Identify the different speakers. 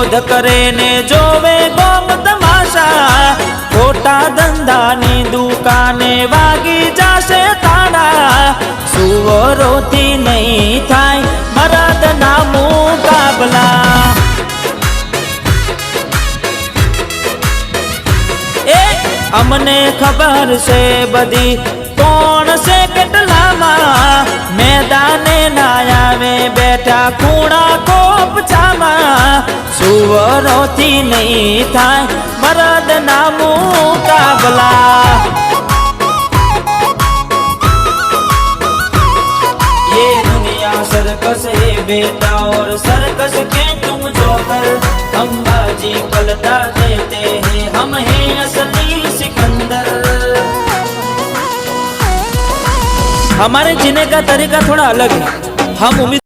Speaker 1: विरोध करे ने जोवे गोम तमाशा खोटा धंधा नी दुकाने वागी जाशे ताड़ा सुवरोथी नहीं थाय मरद ना मुकाबला अमने खबर से बदी कौन से केटलामा मैदाने ना आवे बैठा खूणा कोप छामा सुवरोथी नहीं थाय मरद ना मुकाबला ये दुनिया सर्कस है बेटा और सर्कस के तुम जोकर हम बाजी पलटा देते हैं हम हैं असली सिकंदर। हमारे जीने का तरीका थोड़ा अलग है। हम उम्मीद